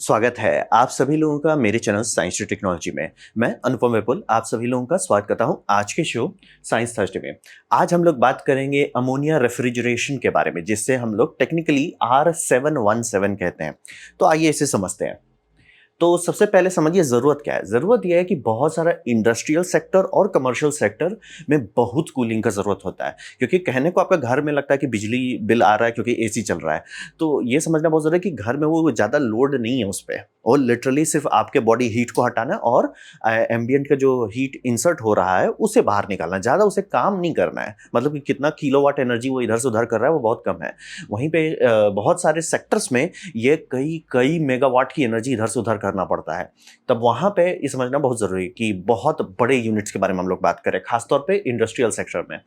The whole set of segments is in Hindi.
स्वागत है आप सभी लोगों का मेरे चैनल साइंस टू टेक्नोलॉजी में। मैं अनुपम विपुल आप सभी लोगों का स्वागत करता हूं आज के शो साइंस थर्सडे में। आज हम लोग बात करेंगे अमोनिया रेफ्रिजरेशन के बारे में, जिससे हम लोग टेक्निकली R717 कहते हैं। तो आइए इसे समझते हैं। तो सबसे पहले समझिए ज़रूरत क्या है। ज़रूरत यह है कि बहुत सारा इंडस्ट्रियल सेक्टर और कमर्शियल सेक्टर में बहुत कूलिंग का ज़रूरत होता है, क्योंकि कहने को आपका घर में लगता है कि बिजली बिल आ रहा है क्योंकि एसी चल रहा है। तो ये समझना बहुत ज़रूरी है कि घर में वो ज़्यादा लोड नहीं है उस पे, और लिटरली सिर्फ आपके बॉडी हीट को हटाना है और एम्बियंट का जो हीट इंसर्ट हो रहा है उसे बाहर निकालना है। ज़्यादा उसे काम नहीं करना है, मतलब कि कितना किलोवाट एनर्जी वो इधर से उधर कर रहा है वो बहुत कम है। वहीं पे बहुत सारे सेक्टर्स में ये कई कई मेगावाट की एनर्जी इधर से उधर करना पड़ता है। तब वहां पे ये समझना बहुत जरूरी है कि बहुत बड़े यूनिट्स के बारे में हम लोग बात करें, खासतौर पे इंडस्ट्रियल सेक्टर में।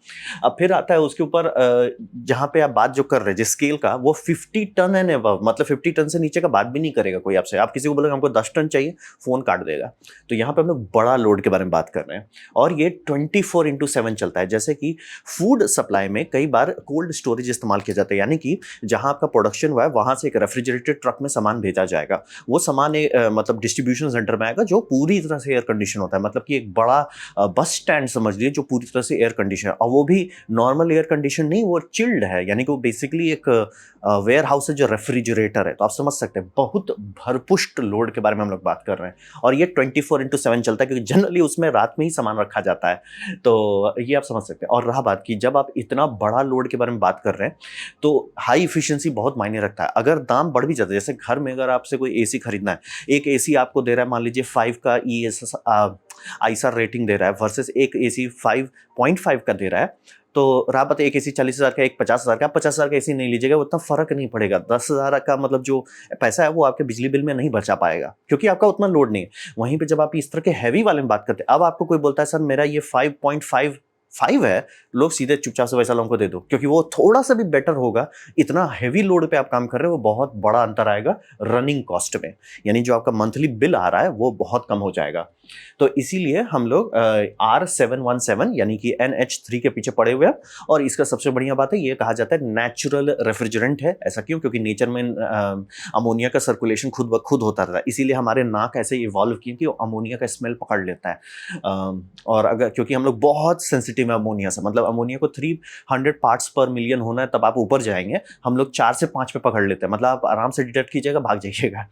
अब फिर आता है उसके ऊपर जहां पे आप बात जो कर रहे हैं जिस स्केल का, वो 50 टन एंड अबव, मतलब 50 टन से नीचे का बात भी नहीं करेगा कोई आपसे। आप किसी को बोलेगा हमको 10 टन चाहिए, फोन काट देगा। तो यहाँ पे हम लोग बड़ा लोड के बारे में बात कर रहे हैं, और ये 24/7 चलता है। जैसे कि फूड सप्लाई में कई बार कोल्ड स्टोरेज इस्तेमाल किया जाता है, यानी कि जहां आपका प्रोडक्शन हुआ है वहां से एक रेफ्रिजरेटेड ट्रक में सामान भेजा जाएगा। वो सामान मतलब डिस्ट्रीब्यूशन सेंटर में आएगा जो पूरी तरह से एयर कंडीशन होता है, मतलब कि एक बड़ा बस स्टैंड समझ लीजिए जो पूरी तरह से एयर कंडीशन है। और वो भी नॉर्मल एयर कंडीशन नहीं, वो चिल्ड है, यानी कि वो बेसिकली एक वेयर हाउस है जो रेफ्रिजरेटर है। तो आप समझ सकते हैं बहुत भरपुष्ट लोड के बारे में हम लोग बात कर रहे हैं, और ये 24/7 चलता है, क्योंकि जनरली उसमें रात में ही सामान रखा जाता है। तो ये आप समझ सकते हैं। और रहा बात कि जब आप इतना बड़ा लोड के बारे में बात कर रहे हैं तो हाई इफिशिएंसी बहुत मायने रखता है। अगर दाम बढ़ भी जाता है, जैसे घर में अगर आपसे कोई एसी खरीदना है, एक एसी आपको दे रहा है मान लीजिए 5 का ES आईसर रेटिंग दे रहा है, वर्सेस एक एसी 5.5 का दे रहा है। तो रहा बात एक एसी 40,000 का, एक 50,000 का। 50,000 का एसी नहीं लीजिएगा, उतना फर्क नहीं पड़ेगा। 10,000 का मतलब जो पैसा है वो आपके बिजली बिल में नहीं बचा पाएगा, क्योंकि आपका उतना लोड नहीं है। वहीं पे जब आप इस तरह के हैवी वाले में बात करते हैं, अब आपको कोई बोलता है सर मेरा ये 5.5 है, लोग सीधे चुपचाप से वैसा लोगों को दे दो, क्योंकि वो थोड़ा सा भी बेटर होगा। इतना हैवी लोड पे आप काम कर रहे हो, वो बहुत बड़ा अंतर आएगा रनिंग कॉस्ट में, यानी जो आपका मंथली बिल आ रहा है वो बहुत कम हो जाएगा। तो इसीलिए हम लोग R717 यानी कि NH3 के पीछे पड़े हुए हैं। और इसका सबसे बढ़िया बात है, ये कहा जाता है नेचुरल रेफ्रिजरेंट है। ऐसा क्यों? क्योंकि नेचर में अमोनिया का सर्कुलेशन खुद ब खुद होता रहता है, इसीलिए हमारे नाक ऐसे इवॉल्व किए कि वो अमोनिया का स्मेल पकड़ लेता है। और अगर क्योंकि हम लोग बहुत सेंसिटिव है अमोनिया से, मतलब अमोनिया को 300 पार्ट्स पर मिलियन होना है तब आप ऊपर जाएंगे, हम लोग 4 से 5 पे पकड़ लेते हैं। मतलब आप आराम से डिटेक्ट कीजिएगा, भाग जाइएगा।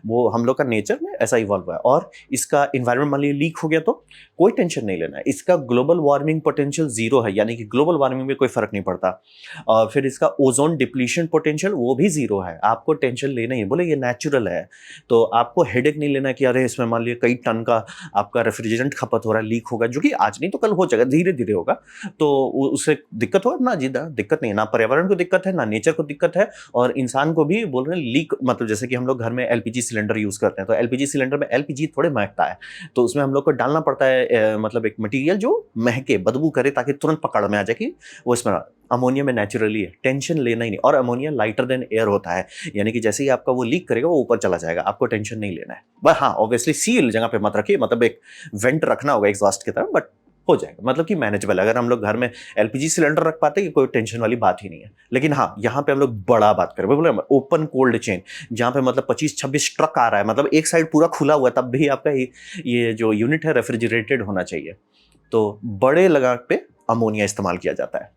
वो हम लोग का नेचर में ऐसा इवॉल्व हुआ है। और इसका इन्वायरमेंट मान लीजिए लीक हो गया तो कोई टेंशन नहीं लेना है। इसका ग्लोबल वार्मिंग पोटेंशियल 0 है, यानी कि ग्लोबल वार्मिंग में कोई फर्क नहीं पड़ता। और फिर इसका ओजोन डिप्लीशन पोटेंशियल वो भी 0 है, आपको टेंशन लेना ही। बोले ये नेचुरल है, तो आपको हेडेक नहीं लेना कि अरे इसमें मान लीजिए कई टन का आपका रेफ्रिजरेंट खपत हो रहा है, लीक होगा, जो कि आज नहीं तो कल हो जाएगा, धीरे धीरे होगा। तो उससे दिक्कत हो ना, जी दिक्कत नहीं, ना पर्यावरण को दिक्कत है ना नेचर को दिक्कत है, और इंसान को भी बोल रहे हैं लीक। मतलब जैसे कि हम लोग घर में एलपीजी सिलेंडर यूज करते हैं, तो एलपीजी सिलेंडर में एलपीजी थोड़े महकता है, तो उसमें हम लोग को डालना पड़ता है मतलब एक मटेरियल जो महके बदबू करे, ताकि तुरंत पकड़ में आ जाए कि वो इसमें। अमोनिया में नेचुरली है, टेंशन लेना ही नहीं। और अमोनिया लाइटर देन एयर होता है, यानी कि जैसे ही आपका वो लीक करेगा वो ऊपर चला जाएगा, आपको टेंशन नहीं लेना है। बट हाँ ऑब्वियसली सील जगह पे मत रखिए, मतलब एक वेंट रखना होगा एग्जॉस्ट की तरफ, बट हो जाएगा, मतलब कि मैनेजेबल। अगर हम लोग घर में एलपीजी सिलेंडर रख पाते हैं कोई टेंशन वाली बात ही नहीं है। लेकिन हाँ यहाँ पे हम लोग बड़ा बात करें, बोले ओपन कोल्ड चेन, जहाँ पे मतलब 25-26 ट्रक आ रहा है, मतलब एक साइड पूरा खुला हुआ है, तब भी आपका ये जो यूनिट है रेफ्रिजरेटेड होना चाहिए। तो बड़े लगा पे अमोनिया इस्तेमाल किया जाता है।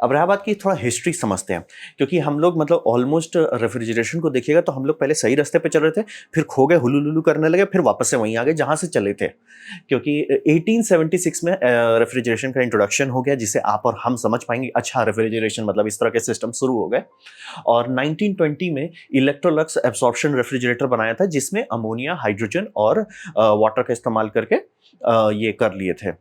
अब रहा बात की थोड़ा हिस्ट्री समझते हैं, क्योंकि हम लोग मतलब ऑलमोस्ट रेफ्रिजरेशन को देखिएगा तो हम लोग पहले सही रास्ते पे चल रहे थे, फिर खो गए, हुलुलुलु करने लगे, फिर वापस से वहीं आ गए जहां से चले थे। क्योंकि 1876 में रेफ्रिजरेशन का इंट्रोडक्शन हो गया, जिसे आप और हम समझ पाएंगे अच्छा रेफ्रिजरेशन मतलब इस तरह के सिस्टम शुरू हो गए। और 1920 में इलेक्ट्रोलक्स एब्सॉर्प्शन रेफ्रिजरेटर बनाया था, जिसमें अमोनिया, हाइड्रोजन और वाटर का इस्तेमाल करके ये कर लिए थे।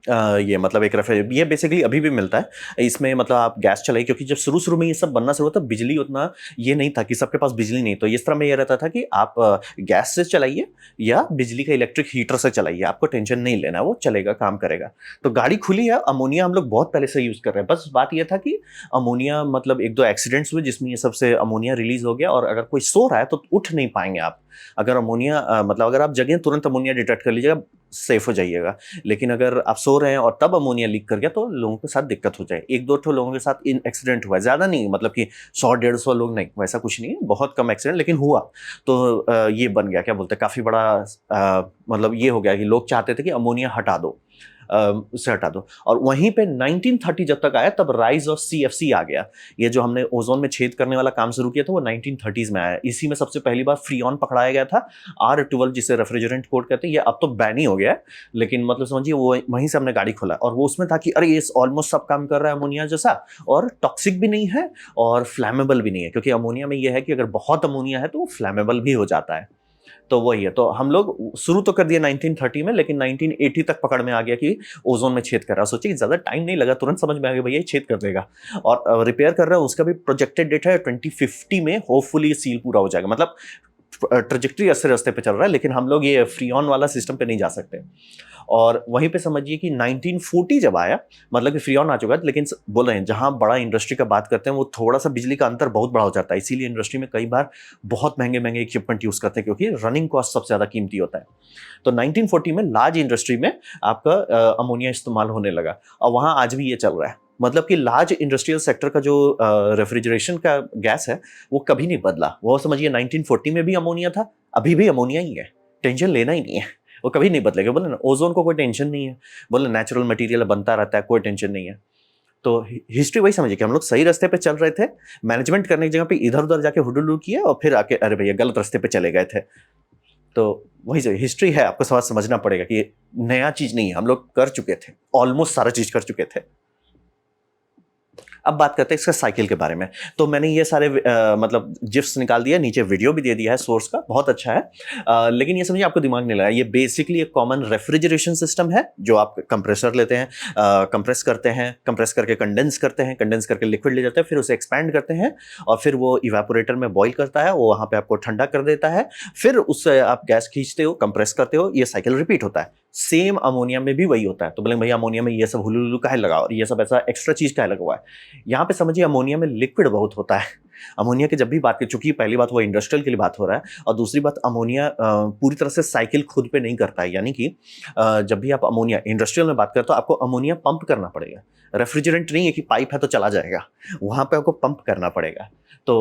ये मतलब एक ये बेसिकली अभी भी मिलता है। इसमें मतलब आप गैस चलाइए, क्योंकि जब शुरू शुरू में ये सब बनना शुरू होता बिजली उतना ये नहीं था कि सबके पास बिजली नहीं, तो इस तरह में ये रहता था कि आप गैस से चलाइए या बिजली का इलेक्ट्रिक हीटर से चलाइए, आपको टेंशन नहीं लेना, वो चलेगा, काम करेगा। तो गाड़ी खुली है। अमोनिया हम लोग बहुत पहले से यूज कर रहे हैं, बस बात यह था कि अमोनिया मतलब एक दो एक्सीडेंट्स हुए जिसमें ये सबसे अमोनिया रिलीज हो गया, और अगर कोई सो रहा है तो उठ नहीं पाएंगे आप। अगर अमोनिया मतलब अगर आप जगह तुरंत अमोनिया डिटेक्ट कर लीजिएगा, सेफ हो जाइएगा। लेकिन अगर आप सो रहे हैं और तब अमोनिया लीक कर गया तो लोगों के साथ दिक्कत हो जाए। 1-2 ठो लोगों के साथ इन एक्सीडेंट हुआ है, ज़्यादा नहीं, मतलब कि 100-150 लोग नहीं, वैसा कुछ नहीं है, बहुत कम एक्सीडेंट, लेकिन हुआ। तो ये बन गया, क्या बोलते हैं, काफ़ी बड़ा मतलब ये हो गया कि लोग चाहते थे कि अमोनिया हटा दो, उससे हटा दो। और वहीं पे 1930 जब तक आया तब राइज ऑफ सीएफसी आ गया। ये जो हमने ओजोन में छेद करने वाला काम शुरू किया था वो 1930s में आया। इसी में सबसे पहली बार फ्रीऑन पकड़ाया गया था, R12 जिसे रेफ्रिजरेंट कोड कहते हैं। ये अब तो बैन ही हो गया है, लेकिन मतलब समझिए वो वहीं से हमने गाड़ी खोला और वो उसमें था कि अरे ये ऑलमोस्ट सब काम कर रहा है अमोनिया जैसा, और टॉक्सिक भी नहीं है और फ्लैमेबल भी नहीं है, क्योंकि अमोनिया में ये है कि अगर बहुत अमोनिया है तो वो फ्लैमेबल भी हो जाता है। तो वही है, तो हम लोग शुरू तो कर दिया 1930 में, लेकिन 1980 तक पकड़ में आ गया कि ओजोन में छेद कर रहा है। सोचिए ज्यादा टाइम नहीं लगा, तुरंत समझ में आ गया भैया ये छेद कर देगा। और रिपेयर कर रहा है, उसका भी प्रोजेक्टेड डेट है 2050 में, होपफुली सील पूरा हो जाएगा। मतलब ट्रजेक्टरी अच्छे रास्ते पे चल रहा है, लेकिन हम लोग ये फ्रीऑन वाला सिस्टम पे नहीं जा सकते। और वहीं पे समझिए कि 1940 जब आया, मतलब कि फ्रीऑन आ चुका है, लेकिन बोल रहे हैं जहां बड़ा इंडस्ट्री का बात करते हैं वो थोड़ा सा बिजली का अंतर बहुत बड़ा हो जाता है, इसीलिए इंडस्ट्री में कई बार बहुत महंगे महंगे इक्विपमेंट यूज करते हैं, क्योंकि रनिंग कॉस्ट सबसे ज्यादा कीमती होता है। तो 1940 में लार्ज इंडस्ट्री में आपका अमोनिया इस्तेमाल होने लगा, और वहां आज भी ये चल रहा है। मतलब कि लार्ज इंडस्ट्रियल सेक्टर का जो रेफ्रिजरेशन का गैस है वो कभी नहीं बदला। वो समझिए 1940 में भी अमोनिया था, अभी भी अमोनिया ही है, टेंशन लेना ही नहीं है, वो कभी नहीं बदलेगा। बोले ना ओजोन को कोई टेंशन नहीं है, बोले नेचुरल मटेरियल बनता रहता है, कोई टेंशन नहीं है। तो हिस्ट्री वही समझिए कि हम लोग सही रास्ते पे चल रहे थे, मैनेजमेंट करने की जगह पे इधर उधर जाके हुडुलू किया और फिर आके अरे भैया गलत रास्ते पे चले गए थे। तो वही जो हिस्ट्री है आपको सवाल समझना पड़ेगा कि नया चीज नहीं है, हम लोग कर चुके थे, ऑलमोस्ट सारा चीज कर चुके थे। अब बात करते हैं इसका साइकिल के बारे में। तो मैंने ये सारे मतलब जिफ्स निकाल दिया, नीचे वीडियो भी दे दिया है सोर्स का, बहुत अच्छा है। लेकिन ये समझिए आपको दिमाग नहीं लगा, ये बेसिकली एक कॉमन रेफ्रिजरेशन सिस्टम है जो आप कंप्रेसर लेते हैं, कंप्रेस करते हैं, कंप्रेस करके कंडेंस करते हैं, कंडेंस करके लिक्विड ले जाते हैं, फिर उसे एक्सपैंड करते हैं और फिर वो इवेपोरेटर में बॉईल करता है, वो वहाँ पे आपको ठंडा कर देता है, फिर उससे आप गैस खींचते हो, कंप्रेस करते हो, ये साइकिल रिपीट होता है। सेम अमोनिया में भी वही होता है। तो बोले भैया अमोनिया में ये सब हुलुलु काहे लगा और ये सब ऐसा एक्स्ट्रा चीज काहे लगा हुआ है? यहाँ पे समझिए अमोनिया में लिक्विड बहुत होता है। अमोनिया की जब भी बात कर, चूंकि पहली बात वो इंडस्ट्रियल के लिए बात हो रहा है, और दूसरी बात अमोनिया पूरी तरह से साइकिल खुद पे नहीं करता है। यानी कि जब भी आप अमोनिया इंडस्ट्रियल में बात करते हो आपको अमोनिया पंप करना पड़ेगा। रेफ्रिजरेंट नहीं है कि पाइप है तो चला जाएगा, वहां पे आपको पंप करना पड़ेगा। तो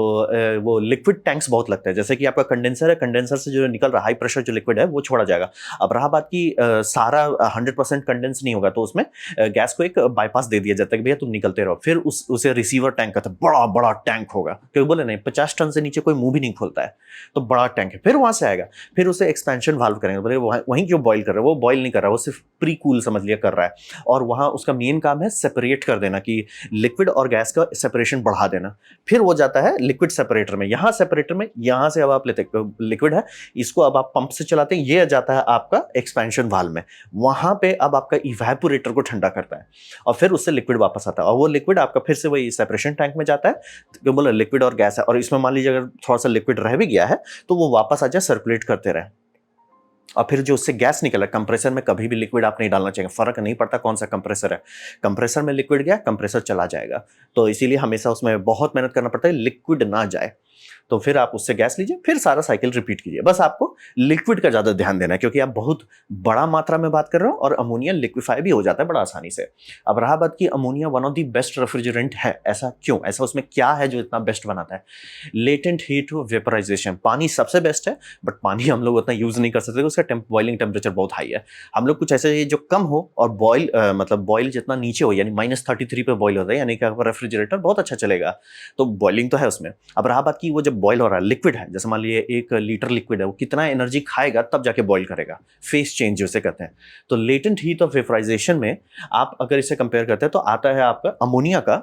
वो लिक्विड टैंक्स बहुत लगता है। जैसे कि आपका कंडेंसर है, कंडेंसर से जो निकल रहा हाई प्रेशर जो लिक्विड है वो छोड़ा जाएगा। अब रहा बात कि सारा 100% कंडेंस नहीं होगा, तो उसमें गैस को एक बाईपास दे दिया जाता है कि भैया तुम निकलते रहो। फिर उसे रिसीवर टैंक कहते हैं, बड़ा बड़ा टैंक होगा, क्योंकि बोले नहीं 50 टन से नीचे कोई मुंह भी नहीं खोलता है, तो बड़ा टैंक है। फिर वहां से आएगा, फिर उसे एक्सपेंशन वाल्व करेंगे, बोले वहीं जो बॉयल कर रहा है वो बॉयल नहीं कर रहा है, वो सिर्फ प्री कूल समझ लिया कर रहा है। और वहां उसका मेन काम है सेपरेट कर देना, कि लिक्विड और गैस का सेपरेशन बढ़ा देना। फिर वो जाता है लिक्विड सेपरेटर में, यहाँ सेपरेटर में, यहाँ से अब आप लेते लिक्विड है, इसको अब आप पंप से चलाते हैं, ये जाता है आपका एक्सपेंशन वाल्व में, वहां पे अब आपका इवेपोरेटर को ठंडा करता है और फिर उससे लिक्विड वापस आता है, और वो लिक्विड आपका फिर से वही सेपरेशन टैंक में जाता है। तो बोला लिक्विड और गैस है, और इसमें मान लीजिए अगर थोड़ा सा लिक्विड रह भी गया है तो वो वापस आ जाए, सर्कुलेट करते रहे। और फिर जो उससे गैस निकला, कंप्रेसर में कभी भी लिक्विड आप नहीं डालना चाहिए, फर्क नहीं पड़ता कौन सा कंप्रेसर है, कंप्रेसर में लिक्विड गया कंप्रेसर चला जाएगा। तो इसीलिए हमेशा उसमें बहुत मेहनत करना पड़ता है लिक्विड ना जाए। तो फिर आप उससे गैस लीजिए, फिर सारा साइकिल रिपीट कीजिए। बस आपको लिक्विड का ज्यादा ध्यान देना है, क्योंकि आप बहुत बड़ा मात्रा में बात कर रहे हो और अमोनिया लिक्विफाई भी हो जाता है बड़ा आसानी से। अब रहा बात कि ammonia one of the best refrigerant है, ऐसा क्यों, ऐसा उसमें क्या है जो इतना बेस्ट बनाता है? Latent heat vaporization. पानी सबसे बेस्ट है, बट पानी हम लोग उतना यूज नहीं कर सकते, उसका बॉइलिंग टेम्परेचर बहुत हाई है। हम लोग कुछ ऐसे जो कम हो और बॉयल मतलब बॉयल जितना नीचे हो, यानी -33 पे बॉयल होता है, यानी कि आपका रेफ्रिजरेटर बहुत अच्छा चलेगा। तो बॉइलिंग तो है उसमें। अब रहा बात कि वो जब बॉयल हो रहा है, लिक्विड है, जैसे मान लीजिए 1 लीटर लिक्विड है, वो कितना एनर्जी खाएगा तब जाके बॉईल करेगा, फेस चेंज जिसे कहते हैं। तो लेटेंट हीट ऑफ वेपराइजेशन में आप अगर इसे कंपेयर करते हैं तो आता है आपका अमोनिया का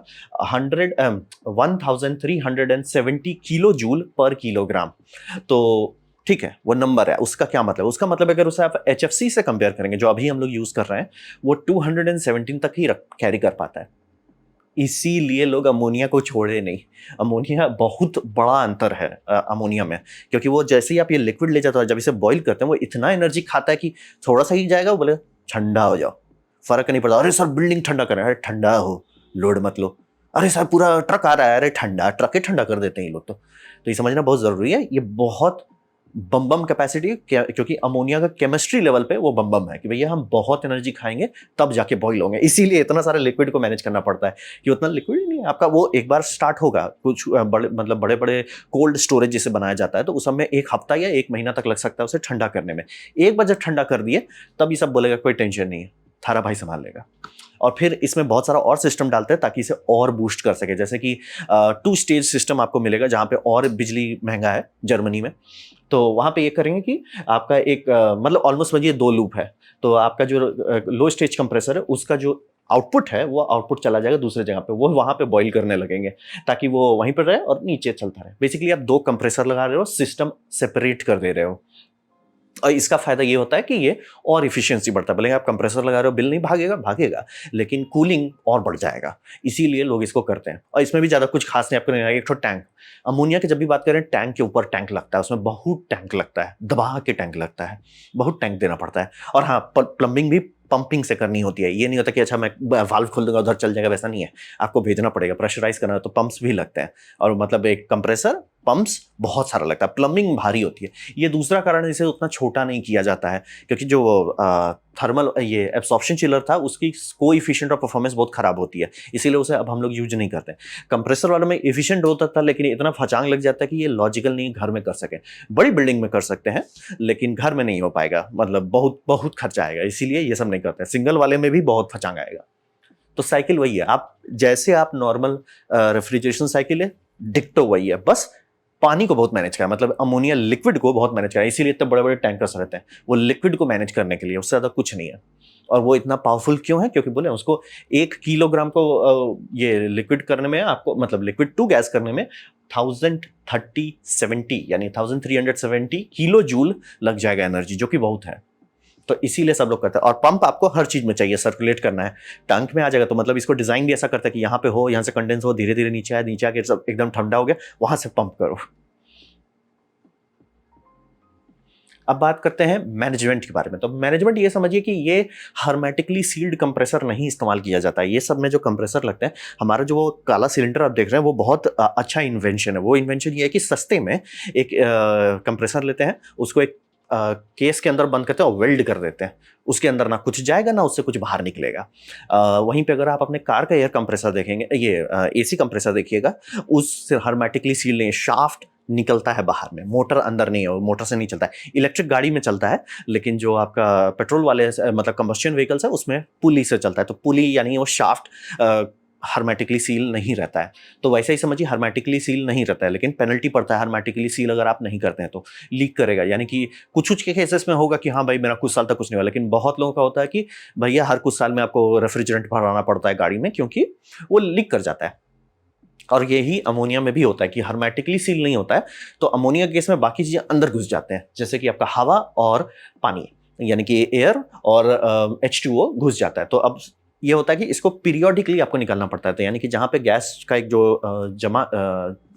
1370 किलो जूल पर किलोग्राम। तो ठीक है, वो नंबर है, उसका क्या मतलब? उसका मतलब अगर उसे आप HFC से कंपेयर करेंगे जो अभी हम लोग यूज कर रहे हैं, वो 217 तक ही कैरी कर पाता है। इसीलिए लोग अमोनिया को छोड़े नहीं। अमोनिया बहुत बड़ा अंतर है अमोनिया में, क्योंकि वो जैसे ही आप ये लिक्विड ले जाते हो, जब इसे बॉईल करते हैं, वो इतना एनर्जी खाता है कि थोड़ा सा ही जाएगा, वो बोले ठंडा हो जाओ, फर्क नहीं पड़ता। अरे सर बिल्डिंग ठंडा कर रहे हैं, अरे ठंडा हो, लोड मत लो। अरे सर पूरा ट्रक आ रहा है, अरे ठंडा, ट्रक ही ठंडा कर देते हैं ये लोग। तो ये समझना बहुत जरूरी है। ये बहुत बम बम कैपेसिटी, क्योंकि अमोनिया का केमिस्ट्री लेवल पे वो बम बम है कि भैया हम बहुत एनर्जी खाएंगे तब जाके बॉईल होंगे, इसीलिए इतना सारा लिक्विड को मैनेज करना पड़ता है कि उतना लिक्विड नहीं है आपका। वो एक बार स्टार्ट होगा कुछ बड़े मतलब बड़े बड़े कोल्ड स्टोरेज जिसे बनाया जाता है तो उस समय 1 हफ्ता या 1 महीना तक लग सकता है उसे ठंडा करने में। एक बार जब ठंडा कर दिए तब ये सब बोलेगा कोई टेंशन नहीं है, थारा भाई संभाल लेगा। और फिर इसमें बहुत सारा और सिस्टम डालते हैं ताकि इसे और बूस्ट कर सके, जैसे कि 2 स्टेज सिस्टम आपको मिलेगा जहाँ पे और बिजली महंगा है जर्मनी में। तो वहाँ पे ये करेंगे कि आपका एक मतलब ऑलमोस्ट समझिए 2 लूप है। तो आपका जो लो स्टेज कंप्रेसर है उसका जो आउटपुट है वो आउटपुट चला जाएगा दूसरे जगह पे, वो वहाँ पे बॉईल करने लगेंगे ताकि वो वहीं पर रहे और नीचे चलता रहे। बेसिकली आप 2 कंप्रेसर लगा रहे हो, सिस्टम सेपरेट कर दे रहे हो। और इसका फायदा ये होता है कि ये और इफिशियंसी बढ़ता है। भले आप कंप्रेसर लगा रहे हो, बिल नहीं भागेगा, भागेगा, लेकिन कूलिंग और बढ़ जाएगा, इसीलिए लोग इसको करते हैं। और इसमें भी ज़्यादा कुछ खास नहीं आपको नहीं आएगा। एक तो टैंक, अमोनिया की जब भी बात करें टैंक के ऊपर टैंक लगता है, उसमें बहुत टैंक लगता है, दबा के टैंक लगता है, बहुत टैंक देना पड़ता है। और हाँ, प्लम्बिंग भी पंपिंग से करनी होती है। ये नहीं होता कि अच्छा मैं वाल्व खोल दूंगा उधर चल जाएगा, वैसा नहीं है। आपको भेजना पड़ेगा, प्रेशराइज करना है तो पंप्स भी लगते हैं। और मतलब एक कंप्रेसर पंप्स बहुत सारा लगता है, प्लम्बिंग भारी होती है। ये दूसरा कारण इसे उतना छोटा नहीं किया जाता है क्योंकि जो थर्मल ये एब्सॉर्प्शन चिलर था उसकी कोएफिशिएंट और परफॉर्मेंस बहुत खराब होती है, इसीलिए उसे अब हम लोग यूज नहीं करते। कंप्रेसर वाले में एफिशिएंट होता था लेकिन इतना फचांग लग जाता है कि ये लॉजिकल नहीं घर में कर सके। बड़ी बिल्डिंग में कर सकते हैं लेकिन घर में नहीं हो पाएगा, मतलब बहुत बहुत खर्चा आएगा, इसीलिए ये सब नहीं करते। सिंगल वाले में भी बहुत फचांग आएगा। तो साइकिल वही है, आप जैसे आप नॉर्मल रेफ्रिजरेशन साइकिल है, डिक्टो वही है, बस पानी को बहुत मैनेज करा, मतलब अमोनिया लिक्विड को बहुत मैनेज करा, इसीलिए इतने बड़े बड़े टैंकर्स रहते हैं वो लिक्विड को मैनेज करने के लिए, उससे ज़्यादा कुछ नहीं है। और वो इतना पावरफुल क्यों है, क्योंकि बोले उसको 1 किलोग्राम को ये लिक्विड करने में आपको, मतलब लिक्विड टू गैस करने में 1030-70 यानी 1370 किलो जूल लग जाएगा एनर्जी, जो कि बहुत है। तो इसीलिए सब लोग करते हैं। और पंप आपको हर चीज में चाहिए, सर्कुलेट करना है, टैंक में आ जाएगा तो मतलब इसको डिजाइन भी ऐसा करता है कि यहाँ पे हो, यहाँ से कंडेंस हो, धीरे धीरे नीचे आए, नीचे आके सब एकदम ठंडा हो गया, वहां से पंप करो। अब बात करते हैं मैनेजमेंट के बारे में। तो मैनेजमेंट ये समझिए कि ये हर्मेटिकली सील्ड कंप्रेसर नहीं इस्तेमाल किया जाता है। ये सब में जो कंप्रेसर लगते हैं, हमारा जो वो काला सिलेंडर आप देख रहे हैं वो बहुत अच्छा इन्वेंशन है। वो इन्वेंशन ये है कि सस्ते में एक कंप्रेसर लेते हैं, उसको एक केस के अंदर बंद करते हैं और वेल्ड कर देते हैं, उसके अंदर ना कुछ जाएगा ना उससे कुछ बाहर निकलेगा। वहीं पे अगर आप अपने कार का एयर कंप्रेसर देखेंगे, ये एसी कंप्रेसर देखिएगा, उससे हर्मेटिकली सील नहीं, शाफ्ट निकलता है बाहर में, मोटर अंदर नहीं है, मोटर से नहीं चलता है। इलेक्ट्रिक गाड़ी में चलता है, लेकिन जो आपका पेट्रोल वाले मतलब कंबस्शन व्हीकल्स है उसमें पुली से चलता है। तो पुली यानी वो शाफ्ट हर्मेटिकली सील नहीं रहता है। तो वैसे ही समझिए हर्मेटिकली सील नहीं रहता है, लेकिन पेनल्टी पड़ता है हर्मेटिकली सील अगर आप नहीं करते हैं तो। लीक करेगा, यानी कि कुछ कुछ के केसेस में होगा कि हाँ भाई मेरा कुछ साल तक कुछ नहीं हुआ, लेकिन बहुत लोगों का होता है कि भैया हर कुछ साल में आपको रेफ्रिजरेंट भराना पड़ता है गाड़ी में, क्योंकि वो लीक कर जाता है। और यही अमोनिया में भी होता है कि हर्मेटिकली सील नहीं होता है, तो अमोनिया गैस में बाकी चीजें अंदर घुस जाते हैं, जैसे कि आपका हवा और पानी, यानी कि एयर और H2O घुस जाता है। तो अब ये होता है कि इसको पीरियोडिकली आपको निकालना पड़ता है। तो यानी कि जहाँ पे गैस का एक जो जमा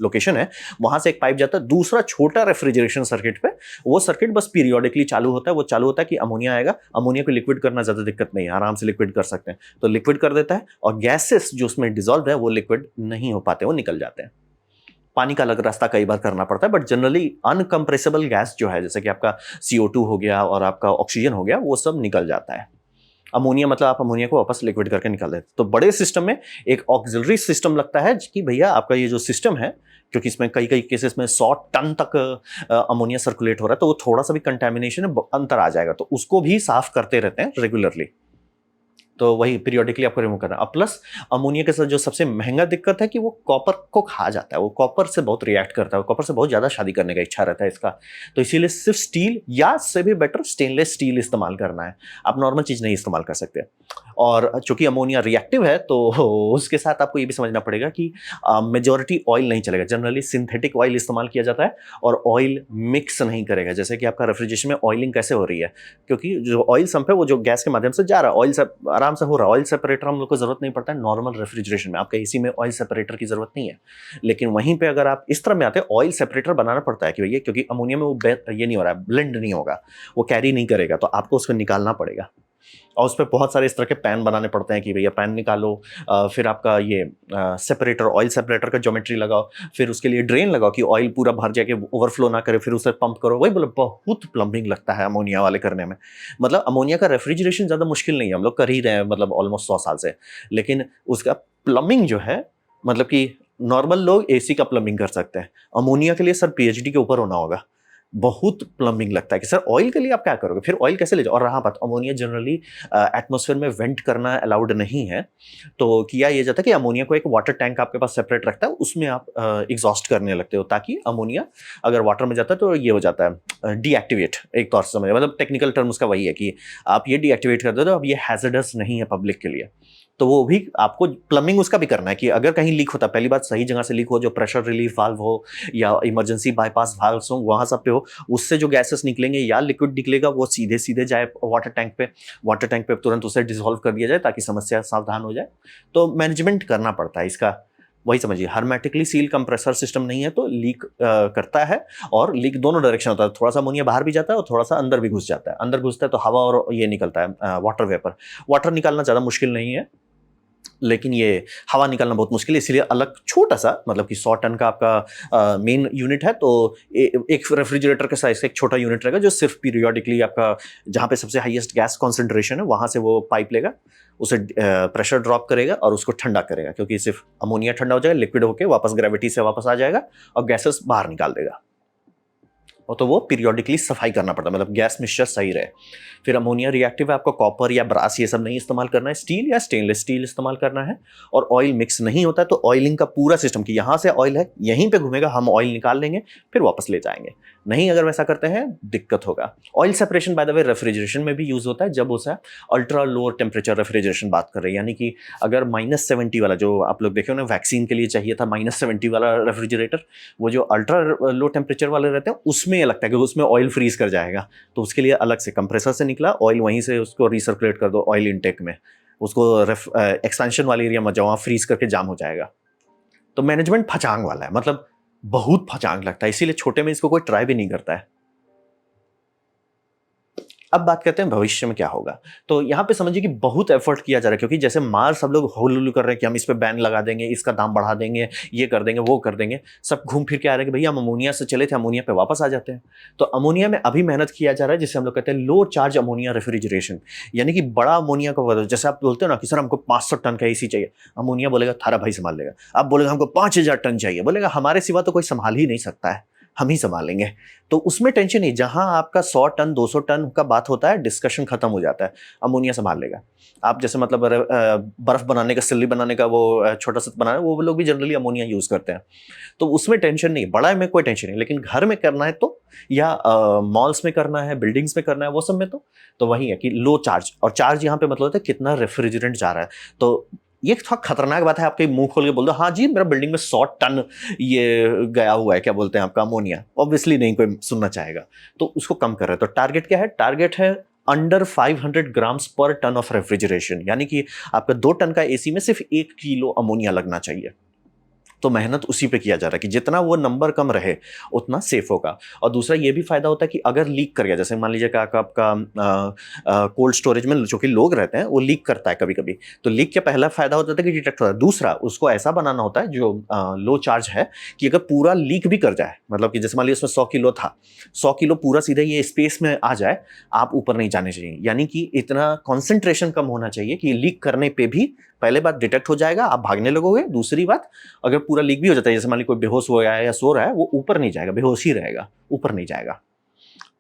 लोकेशन है, वहां से एक पाइप जाता है दूसरा छोटा रेफ्रिजरेशन सर्किट पे, वो सर्किट बस पीरियोडिकली चालू होता है। वो चालू होता है कि अमोनिया आएगा, अमोनिया को लिक्विड करना ज्यादा दिक्कत नहीं है, आराम से लिक्विड कर सकते हैं, तो लिक्विड कर देता है। और गैसेस जो उसमें डिजोल्व है वो लिक्विड नहीं हो पाते, वो निकल जाते हैं। पानी का अलग रास्ता कई बार करना पड़ता है, बट जनरली अनकंप्रेसिबल गैस जो है, जैसे कि आपका CO2 हो गया और आपका ऑक्सीजन हो गया, वो सब निकल जाता है। अमोनिया मतलब आप अमोनिया को वापस लिक्विड करके निकाल देते। तो बड़े सिस्टम में एक ऑक्सिलरी सिस्टम लगता है कि भैया आपका ये जो सिस्टम है, क्योंकि इसमें कई कई केसेस में 100 टन तक अमोनिया सर्कुलेट हो रहा है, तो वो थोड़ा सा भी कंटेमिनेशन है अंतर आ जाएगा, तो उसको भी साफ करते रहते हैं रेगुलरली। तो वही पीरियोडिकली आपको रिमूव करना। अब प्लस अमोनिया के साथ जो सबसे महंगा दिक्कत है कि वो कॉपर को खा जाता है, वो कॉपर से बहुत रिएक्ट करता है, कॉपर से बहुत ज्यादा शादी करने का इच्छा रहता है इसका। तो इसीलिए सिर्फ स्टील या से भी बेटर स्टेनलेस स्टील इस्तेमाल करना है, आप नॉर्मल चीज नहीं इस्तेमाल कर सकते। और चूंकि अमोनिया रिएक्टिव है तो उसके साथ आपको ये भी समझना पड़ेगा कि मेजोरिटी ऑयल नहीं चलेगा, जनरली सिंथेटिक ऑयल इस्तेमाल किया जाता है और ऑयल मिक्स नहीं करेगा। जैसे कि आपका रेफ्रिजरेशन में ऑयलिंग कैसे हो रही है, क्योंकि जो ऑयल संप है वो जो गैस के माध्यम से जा रहा है, ऑयल से आराम से हो रहा है। ऑयल सेपरेटर हम लोग को जरूरत नहीं पड़ता है नॉर्मल रेफ्रिजरेशन में, आपका एसी में ऑयल सेपरेटर की जरूरत नहीं है। लेकिन वहीं पे अगर आप इस तरह में आते हैं, ऑयल सेपरेटर बनाना पड़ता है कि भैया, क्योंकि अमोनिया में वो ये नहीं हो रहा है, ब्लेंड नहीं होगा, वो कैरी नहीं करेगा, तो आपको उसको निकालना पड़ेगा। और उस पे बहुत सारे इस तरह के पैन बनाने पड़ते हैं कि भैया पैन निकालो, फिर आपका ये सेपरेटर, ऑयल सेपरेटर का ज्योमेट्री लगाओ, फिर उसके लिए ड्रेन लगाओ कि ऑयल पूरा भर जाए कि ओवरफ्लो ना करे, फिर उसे पंप करो। वही बोले, बहुत प्लम्बिंग लगता है अमोनिया वाले करने में। मतलब अमोनिया का रेफ्रिजरेशन ज़्यादा मुश्किल नहीं है, हम लोग कर ही रहे हैं मतलब ऑलमोस्ट 100 साल से। लेकिन उसका प्लम्बिंग जो है, मतलब कि नॉर्मल लोग एसी का प्लम्बिंग कर सकते हैं, अमोनिया के लिए सर पीएचडी के ऊपर होना होगा। बहुत प्लम्बिंग लगता है कि सर ऑयल के लिए आप क्या करोगे, फिर ऑयल कैसे ले जाओ। और रहा बात, अमोनिया जनरली एटमॉस्फेयर में वेंट करना अलाउड नहीं है, तो किया ये जाता है कि अमोनिया को एक वाटर टैंक आपके पास सेपरेट रखता है, उसमें आप एग्जॉस्ट करने लगते हो, ताकि अमोनिया अगर वाटर में जाता है तो ये हो जाता है डीएक्टिवेट, एक तौर से समझे, मतलब टेक्निकल टर्म उसका वही है कि आप ये डीएक्टिवेट कर दो तो अब ये हैजर्डस नहीं है पब्लिक के लिए। तो वो भी आपको प्लम्बिंग उसका भी करना है कि अगर कहीं लीक होता है, पहली बात सही जगह से लीक हो, जो प्रेशर रिलीफ वाल्व हो या इमरजेंसी बाईपास वाल्व्स हो वहां सब पे हो, उससे जो गैसेस निकलेंगे या लिक्विड निकलेगा वो सीधे सीधे जाए वाटर टैंक पे, वाटर टैंक पे तुरंत उसे डिसॉल्व कर दिया जाए ताकि समस्या सावधान हो जाए। तो मैनेजमेंट करना पड़ता है इसका। वही समझिए, हर्मेटिकली सील कंप्रेसर सिस्टम नहीं है तो लीक करता है, और लीक दोनों डायरेक्शन होता है, थोड़ा सा अमोनिया बाहर भी जाता है और थोड़ा सा अंदर भी घुस जाता है। अंदर घुसता है तो हवा और ये निकलता है वाटर वेपर। वाटर निकालना ज़्यादा मुश्किल नहीं है, लेकिन ये हवा निकालना बहुत मुश्किल है, इसलिए अलग छोटा सा, मतलब कि 100 टन का आपका मेन यूनिट है, तो एक रेफ्रिजरेटर के साइज का एक छोटा यूनिट रहेगा जो सिर्फ पीरियोडिकली आपका जहाँ पे सबसे हाईएस्ट गैस कॉन्सेंट्रेशन है वहाँ से वो पाइप लेगा, उसे प्रेशर ड्रॉप करेगा और उसको ठंडा करेगा, क्योंकि सिर्फ अमोनिया ठंडा हो जाएगा, लिक्विड होकर वापस ग्रेविटी से वापस आ जाएगा और गैसेस बाहर निकाल देगा। और तो वो पीरियोडिकली सफाई करना पड़ता है, मतलब गैस मिक्सचर सही रहे। फिर अमोनिया रिएक्टिव है, आपको कॉपर या ब्रास ये सब नहीं इस्तेमाल करना है, स्टील या स्टेनलेस स्टील इस्तेमाल करना है। और ऑयल मिक्स नहीं होता है, तो ऑयलिंग का पूरा सिस्टम कि यहाँ से ऑयल है यहीं पे घूमेगा, हम ऑयल निकाल लेंगे फिर वापस ले जाएंगे, नहीं अगर वैसा करते हैं दिक्कत होगा। Oil separation by the way refrigeration में भी यूज होता है, जब उसे अल्ट्रा लोअर टेम्परेचर रेफ्रिजरेशन बात कर रहे हैं, यानी कि अगर -70 वाला जो आप लोग देखे हो ना, वैक्सीन के लिए चाहिए था -70 वाला रेफ्रिजरेटर, वो जो अल्ट्रा लो टेम्परेचर वाले रहते हैं उसमें ये लगता है कि उसमें ऑयल फ्रीज कर जाएगा, तो उसके लिए अलग से कंप्रेसर से निकला ऑयल, वहीं से उसको रिसर्कुलेट कर दो ऑयल इनटेक में, उसको एक्सपेंशन वाले एरिया में जाओ, वहाँ फ्रीज करके जाम हो जाएगा। तो मैनेजमेंट फचांग वाला है, मतलब बहुत फचांग लगता है, इसीलिए छोटे में इसको कोई ट्राई भी नहीं करता है। अब बात करते हैं भविष्य में क्या होगा। तो यहाँ पे समझिए कि बहुत एफर्ट किया जा रहा है, क्योंकि जैसे मार्स सब लोग हुल्लुल कर रहे हैं कि हम इस पे बैन लगा देंगे, इसका दाम बढ़ा देंगे, ये कर देंगे, वो कर देंगे, सब घूम फिर के आ रहे हैं कि भैया हम अमोनिया से चले थे, अमोनिया पे वापस आ जाते हैं। तो अमोनिया में अभी मेहनत किया जा रहा है, जिसे हम लोग कहते हैं लो चार्ज अमोनिया रेफ्रिजरेशन, यानी कि बड़ा अमोनिया को, जैसे आप बोलते हो ना कि सर हमको 500 टन का एसी चाहिए, अमोनिया बोलेगा थारा भाई संभाल लेगा। आप बोलेगा हमको 5000 टन चाहिए, बोलेगा हमारे सिवा तो कोई संभाल ही नहीं सकता है, हम ही संभालेंगे। तो उसमें टेंशन नहीं, जहां आपका 100 टन 200 टन का बात होता है, डिस्कशन खत्म हो जाता है, अमोनिया संभाल लेगा। आप जैसे मतलब बर्फ बनाने का, सिल्ली बनाने का, वो छोटा सा बनाना, वो लोग भी जनरली अमोनिया यूज करते हैं, तो उसमें टेंशन नहीं, बड़ा में कोई टेंशन नहीं। लेकिन घर में करना है तो, या मॉल्स में करना है, बिल्डिंग्स में करना है, वो सब में तो वही है कि लो चार्ज। और चार्ज यहाँ पे मतलब होता है कितना रेफ्रिजरेंट जा रहा है। तो ये थोड़ा खतरनाक बात है, आपके मुंह खोल के बोल दो हाँ जी मेरा बिल्डिंग में 100 टन ये गया हुआ है, क्या बोलते हैं आपका, अमोनिया, ऑब्वियसली नहीं कोई सुनना चाहेगा, तो उसको कम कर रहे हैं। तो टारगेट क्या है? टारगेट है अंडर 500 ग्राम्स पर टन ऑफ रेफ्रिजरेशन, यानी कि आपका 2 टन का एसी में सिर्फ 1 किलो अमोनिया लगना चाहिए। तो मेहनत उसी पे किया जा रहा है कि जितना वो नंबर कम रहे उतना सेफ होगा। और दूसरा ये भी फायदा होता है कि अगर लीक कर गया, जैसे मान लीजिए कि आपका कोल्ड स्टोरेज में जो कि लोग रहते हैं वो लीक करता है कभी कभी, तो लीक के पहला फायदा होता है कि डिटेक्ट होता है। दूसरा, उसको ऐसा बनाना होता है जो लो चार्ज है कि अगर पूरा लीक भी कर जाए, मतलब कि जैसे मान लीजिए उसमें 100 किलो था, 100 किलो पूरा सीधे ये स्पेस में आ जाए, आप ऊपर नहीं जाने चाहिए, यानी कि इतना कॉन्सेंट्रेशन कम होना चाहिए कि लीक करने पे भी पहले बात डिटेक्ट हो जाएगा, आप भागने लगोगे। दूसरी बात, अगर पूरा लीक भी हो जाता है, जैसे मान लीजिए कोई बेहोश हो गया है या सो रहा है, वो ऊपर नहीं जाएगा, बेहोश ही रहेगा, ऊपर नहीं जाएगा।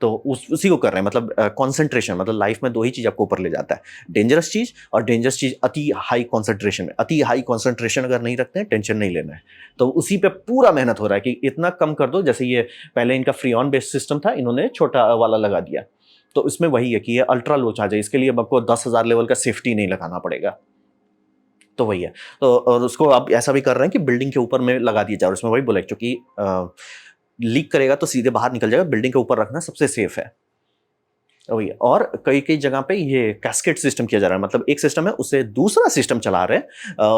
तो उसी को कर रहे हैं, मतलब कॉन्सेंट्रेशन, मतलब लाइफ में 2 ही चीज आपको ऊपर ले जाता है, डेंजरस चीज और डेंजरस चीज अति हाई कॉन्सेंट्रेशन में। अति हाई कॉन्सेंट्रेशन अगर नहीं रखते हैं, टेंशन नहीं लेना है। तो उसी पे पूरा मेहनत हो रहा है कि इतना कम कर दो। जैसे ये पहले इनका फ्रीऑन बेस्ड सिस्टम था, इन्होंने छोटा वाला लगा दिया, तो इसमें वही है कि ये अल्ट्रा लो चार्ज है, इसके लिए आपको 10,000 लेवल का सेफ्टी नहीं लगाना पड़ेगा। तो वही है। तो और उसको आप ऐसा भी कर रहे हैं कि बिल्डिंग के ऊपर में लगा दिया जाए, और उसमें वही बोला, क्योंकि लीक करेगा तो सीधे बाहर निकल जाएगा, बिल्डिंग के ऊपर रखना सबसे सेफ है। वही। और कई कई जगह पे ये कैस्केड सिस्टम किया जा रहा है, मतलब एक सिस्टम है उसे दूसरा सिस्टम चला रहे हैं,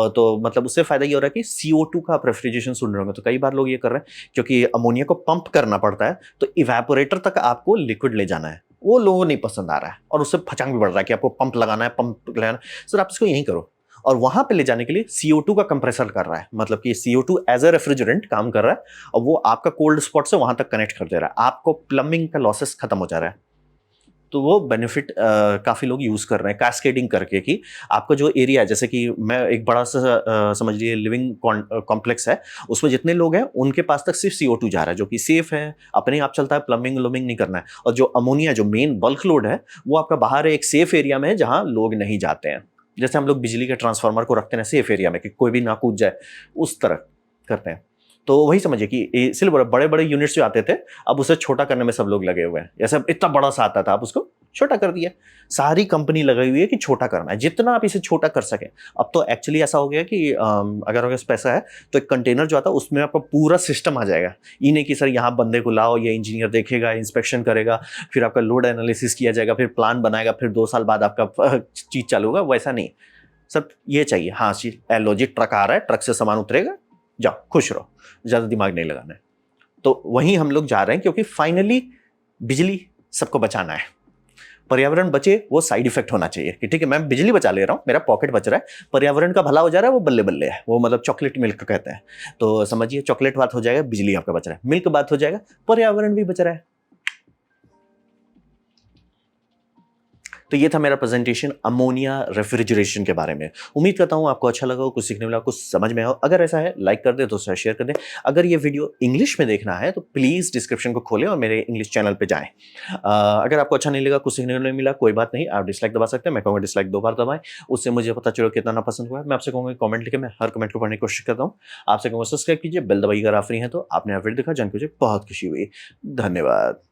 तो मतलब उससे फायदा ये हो रहा है कि CO2 का आप रेफ्रिजरेशन सुन रहे होंगे, तो कई बार लोग ये कर रहे हैं क्योंकि अमोनिया को पंप करना पड़ता है, तो इवेपोरेटर तक आपको लिक्विड ले जाना है, वो लोगों को नहीं पसंद आ रहा है और उससे फचांग भी बढ़ रहा है कि आपको पंप लगाना है, पंप लगाना है। सर आप इसको यहीं करो, और वहां पे ले जाने के लिए CO2 का कंप्रेसर कर रहा है, मतलब कि CO2 एज अ रेफ्रिजरेंट काम कर रहा है और वो आपका कोल्ड स्पॉट से वहां तक कनेक्ट कर दे रहा है, आपको प्लम्बिंग का लॉसेस खत्म हो जा रहा है। तो वो बेनिफिट काफ़ी लोग यूज़ कर रहे हैं कैस्केडिंग करके, कि आपका जो एरिया है, जैसे कि मैं एक बड़ा सा समझ लीजिए लिविंग कॉम्प्लेक्स है, उसमें जितने लोग हैं उनके पास तक सिर्फ CO2 जा रहा है, जो कि सेफ है, अपने आप चलता है, प्लम्बिंग व्लम्बिंग नहीं करना है। और जो अमोनिया, जो मेन बल्क लोड है, वो आपका बाहर एक सेफ एरिया में है जहाँ लोग नहीं जाते हैं। जैसे हम लोग बिजली के ट्रांसफार्मर को रखते हैं सेफ एरिया में कि कोई भी ना कूद जाए, उस तरह करते हैं। तो वही समझिए कि इसलिए बड़े बड़े यूनिट्स जो आते थे, अब उसे छोटा करने में सब लोग लगे हुए हैं। जैसे इतना बड़ा सा आता था, आप उसको छोटा कर दिया। सारी कंपनी लगी हुई है कि छोटा करना है, जितना आप इसे छोटा कर सकें। अब तो एक्चुअली ऐसा हो गया कि अगर आपके पास पैसा है तो एक कंटेनर जो आता है उसमें आपका पूरा सिस्टम आ जाएगा। ये नहीं कि सर यहाँ बंदे को लाओ, ये इंजीनियर देखेगा, इंस्पेक्शन करेगा, फिर आपका लोड एनालिसिस किया जाएगा, फिर प्लान बनाएगा, फिर 2 साल बाद आपका चीज चालू होगा। वैसा नहीं, सब ये चाहिए, हाँ लॉजिक, ट्रक आ रहा है, ट्रक से सामान उतरेगा, जाओ खुश रहो, ज्यादा दिमाग नहीं लगाना है। तो वहीं हम लोग जा रहे हैं, क्योंकि फाइनली बिजली सबको बचाना है। पर्यावरण बचे वो साइड इफेक्ट होना चाहिए कि ठीक है मैं बिजली बचा ले रहा हूं, मेरा पॉकेट बच रहा है, पर्यावरण का भला हो जा रहा है, वो बल्ले बल्ले है, वो मतलब चॉकलेट मिल्क कहते हैं। तो समझिए चॉकलेट बात हो जाएगा, बिजली आपका बच रहा है, मिल्क बात हो जाएगा, पर्यावरण भी बच रहा है। तो ये था मेरा प्रेजेंटेशन अमोनिया रेफ्रिजरेशन के बारे में। उम्मीद करता हूँ आपको अच्छा लगा हो, कुछ सीखने मिला, कुछ समझ में आओ। अगर ऐसा है लाइक कर दे, दोस्तों शेयर कर दें। अगर ये वीडियो इंग्लिश में देखना है तो प्लीज़ डिस्क्रिप्शन को खोलें और मेरे इंग्लिश चैनल पे जाएं। अगर आपको अच्छा नहीं लगा, कुछ सीखने को नहीं मिला, कोई बात नहीं, आप डिसलाइक दबा सकते हैं। मैं कहूँगा डिसलाइक 2 बार दबाएं, उससे मुझे पता चलो कितना ना पसंद हुआ है। मैं आपसे कहूँगा कमेंट लिखे, मैं हर कमेंट को पढ़ने की कोशिश करता हूँ। आपसे कहूँगा सब्सक्राइब कीजिए, बेल दबाइए अगर आप फ्री हैं तो। आपने वीडियो देखा, जान के मुझे बहुत खुशी हुई। धन्यवाद।